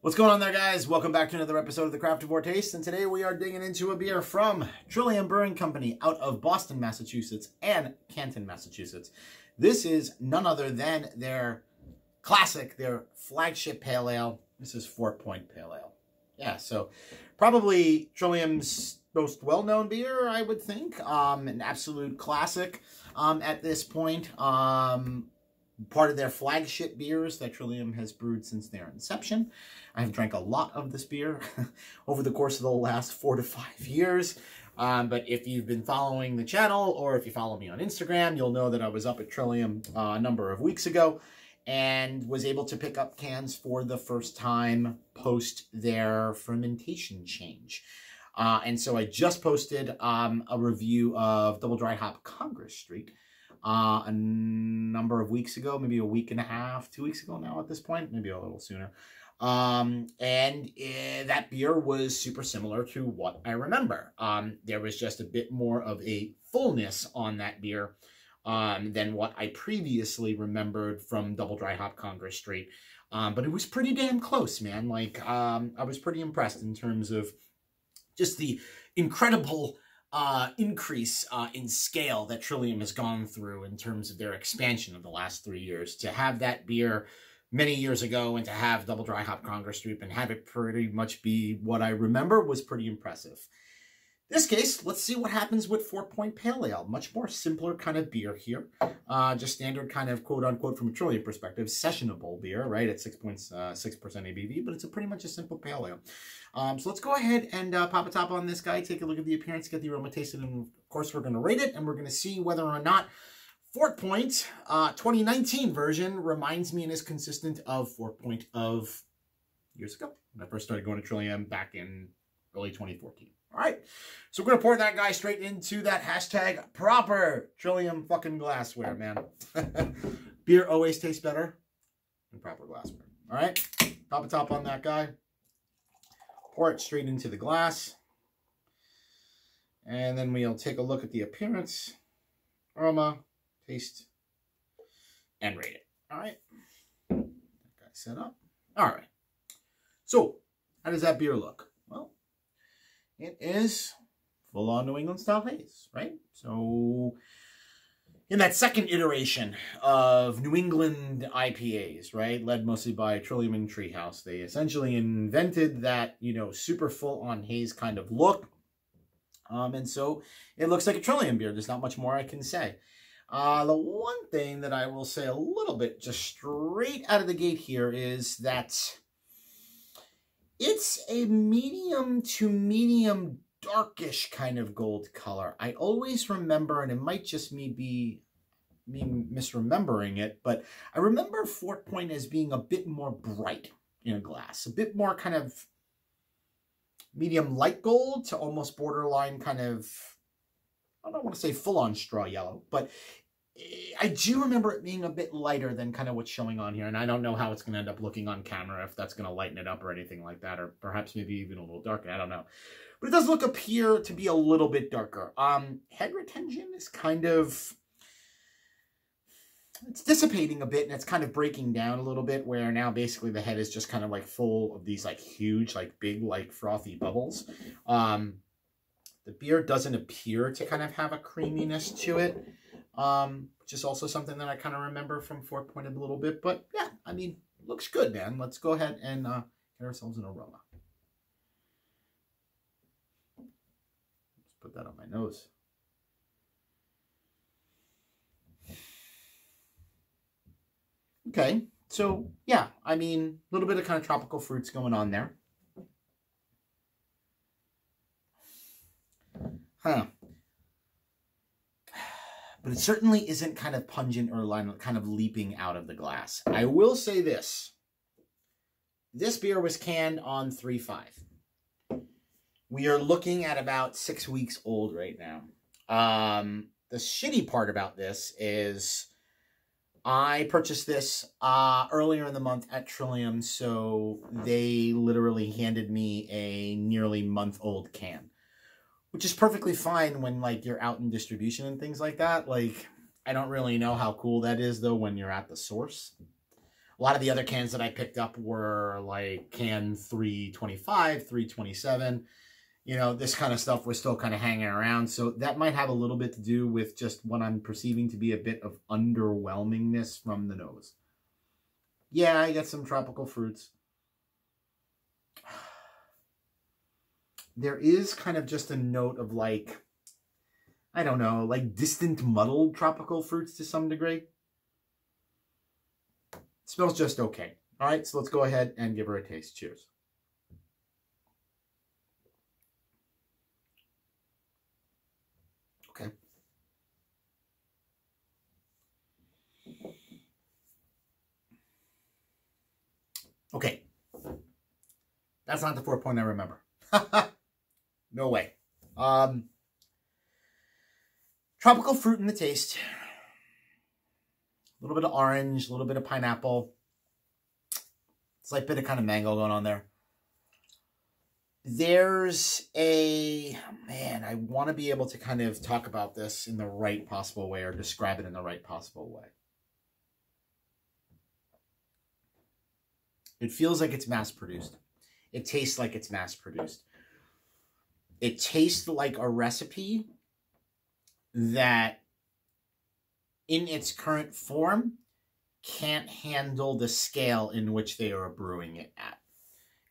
What's going on there, guys? Welcome back to another episode of the Craftavore Taste, and today we are digging into a beer from Trillium Brewing Company out of Boston, Massachusetts and Canton, Massachusetts. This is none other than their classic, their flagship pale ale. This is 4-Point Pale Ale. Yeah, so probably Trillium's most well-known beer, I would think. An absolute classic at this point. Part of their flagship beers that Trillium has brewed since their inception. I have drank a lot of this beer over the course of the last 4 to 5 years. But if you've been following the channel or if you follow me on Instagram, you'll know that I was up at Trillium a number of weeks ago and was able to pick up cans for the first time post their fermentation change. And so I just posted a review of Double Dry Hop Congress Street a number of weeks ago, maybe a week and a half, 2 weeks ago now at this point, maybe a little sooner. That beer was super similar to what I remember. There was just a bit more of a fullness on that beer than what I previously remembered from Double Dry Hop Congress Street. But it was pretty damn close, man. Like, I was pretty impressed in terms of just the incredible increase in scale that Trillium has gone through in terms of their expansion of the last 3 years. To have that beer many years ago and to have Double Dry Hop Congress Street and have it pretty much be what I remember was pretty impressive. In this case, let's see what happens with 4-Point Pale Ale. Much more simpler kind of beer here. Just standard kind of quote-unquote from a Trillium perspective, sessionable beer, right? At 6.6% ABV, but it's pretty much a simple pale ale. So let's go ahead and pop a top on this guy, take a look at the appearance, get the aroma, taste it, and of course we're going to rate it, and we're going to see whether or not 4-Point 2019 version reminds me and is consistent of 4-Point of years ago when I first started going to Trillium back in early 2014. All right, so we're going to pour that guy straight into that hashtag proper Trillium fucking glassware, man. Beer always tastes better in proper glassware. All right, pop a top on that guy. Pour it straight into the glass. And then we'll take a look at the appearance, aroma, taste, and rate it. All right, that guy set up. All right, so how does that beer look? Well, it is full-on New England style haze, right? So in that second iteration of New England IPAs, right, led mostly by Trillium and Treehouse, they essentially invented that, you know, super full-on haze kind of look. And so it looks like a Trillium beer. There's not much more I can say. The one thing that I will say a little bit just straight out of the gate here is that it's a medium to medium darkish kind of gold color. I always remember, and it might just be me misremembering it, but I remember 4-Point as being a bit more bright in a glass, a bit more kind of medium light gold to almost borderline kind of, I don't want to say full-on straw yellow, but I do remember it being a bit lighter than kind of what's showing on here, and I don't know how it's going to end up looking on camera, if that's going to lighten it up or anything like that, or perhaps maybe even a little darker, I don't know. But it does appear to be a little bit darker. Head retention is kind of, it's dissipating a bit, and it's kind of breaking down a little bit, where now basically the head is just kind of like full of these like huge, like big, like frothy bubbles. The beer doesn't appear to kind of have a creaminess to it. Which is also something that I kind of remember from 4-Point a little bit. But yeah, I mean, looks good, man. Let's go ahead and get ourselves an aroma. Let's put that on my nose. Okay, so yeah, I mean, a little bit of kind of tropical fruits going on there. Huh. But it certainly isn't kind of pungent or kind of leaping out of the glass. I will say this. This beer was canned on 3/5. We are looking at about 6 weeks old right now. The shitty part about this is I purchased this earlier in the month at Trillium, so they literally handed me a nearly month-old can. Which is perfectly fine when, like, you're out in distribution and things like that. Like, I don't really know how cool that is, though, when you're at the source. A lot of the other cans that I picked up were like can 325, 327. You know, this kind of stuff was still kind of hanging around. So that might have a little bit to do with just what I'm perceiving to be a bit of underwhelmingness from the nose. Yeah, I get some tropical fruits. There is kind of just a note of like, I don't know, like distant muddled tropical fruits to some degree. It smells just okay. All right, so let's go ahead and give her a taste. Cheers. Okay. Okay. That's not the 4-point I remember. No way. Tropical fruit in the taste. A little bit of orange, a little bit of pineapple. Slight bit of kind of mango going on there. There's a, man, I want to be able to kind of talk about this in the right possible way or describe it in the right possible way. It feels like it's mass-produced. It tastes like it's mass-produced. It tastes like a recipe that, in its current form, can't handle the scale in which they are brewing it at.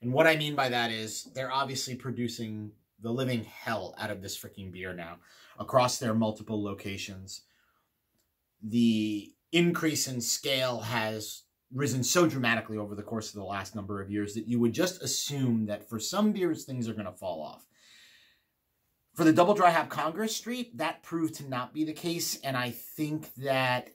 And what I mean by that is they're obviously producing the living hell out of this freaking beer now across their multiple locations. The increase in scale has risen so dramatically over the course of the last number of years that you would just assume that for some beers, things are going to fall off. For the Double Dry Hop Congress Street, that proved to not be the case, and I think that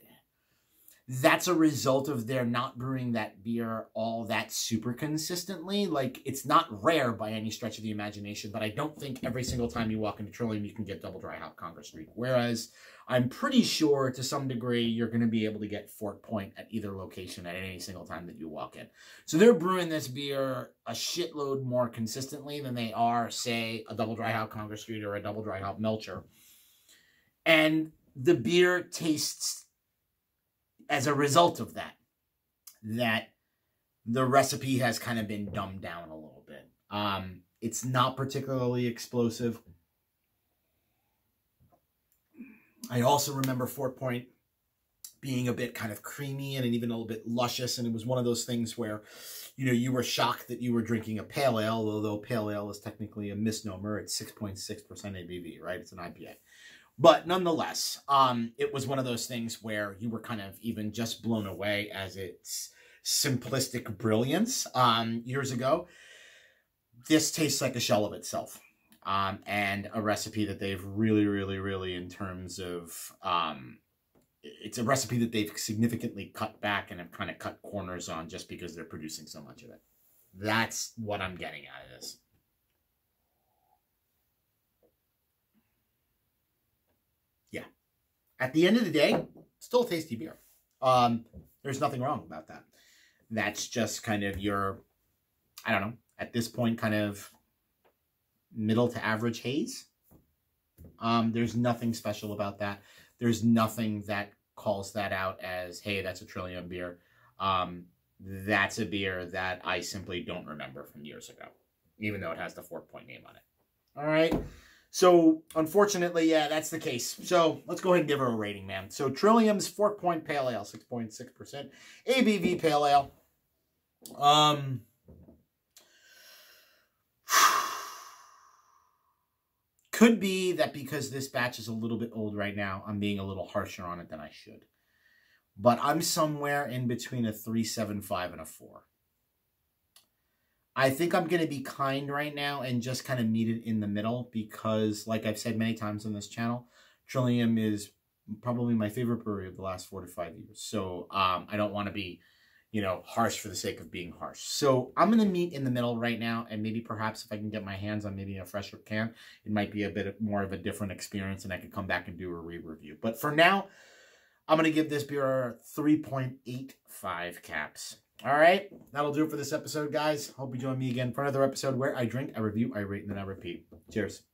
that's a result of their not brewing that beer all that super consistently. Like, it's not rare by any stretch of the imagination, but I don't think every single time you walk into Trillium you can get Double Dry Hop Congress Street. Whereas I'm pretty sure to some degree you're going to be able to get Fort Point at either location at any single time that you walk in. So they're brewing this beer a shitload more consistently than they are, say, a Double Dry Hop Congress Street or a Double Dry Hop Melcher. And the beer tastes, as a result of that, that the recipe has kind of been dumbed down a little bit. It's not particularly explosive. I also remember Fort Point being a bit kind of creamy and even a little bit luscious, and it was one of those things where, you know, you were shocked that you were drinking a pale ale, although pale ale is technically a misnomer. It's 6.6% ABV, right? It's an IPA. But nonetheless, it was one of those things where you were kind of even just blown away as its simplistic brilliance years ago. This tastes like a shell of itself. And a recipe that they've really, in terms of, it's a recipe that they've significantly cut back and have kind of cut corners on just because they're producing so much of it. That's what I'm getting out of this. Yeah. At the end of the day, still a tasty beer. There's nothing wrong about that. That's just kind of your, I don't know, at this point, kind of middle to average haze. There's nothing special about that. There's nothing that calls that out as, hey, that's a Trillium beer. That's a beer that I simply don't remember from years ago, even though it has the 4-point name on it. All right. So, unfortunately, yeah, that's the case. So, let's go ahead and give her a rating, man. So, Trillium's 4-point Pale Ale, 6.6%. ABV Pale Ale. Could be that because this batch is a little bit old right now, I'm being a little harsher on it than I should. But I'm somewhere in between a 3.75 and a 4. I think I'm going to be kind right now and just kind of meet it in the middle because, like I've said many times on this channel, Trillium is probably my favorite brewery of the last 4 to 5 years. So I don't want to be, you know, harsh for the sake of being harsh. So I'm going to meet in the middle right now, and maybe perhaps if I can get my hands on maybe a fresher can, it might be a bit more of a different experience and I could come back and do a re-review. But for now, I'm going to give this beer 3.85 caps. All right, that'll do it for this episode, guys. Hope you join me again for another episode where I drink, I review, I rate, and then I repeat. Cheers.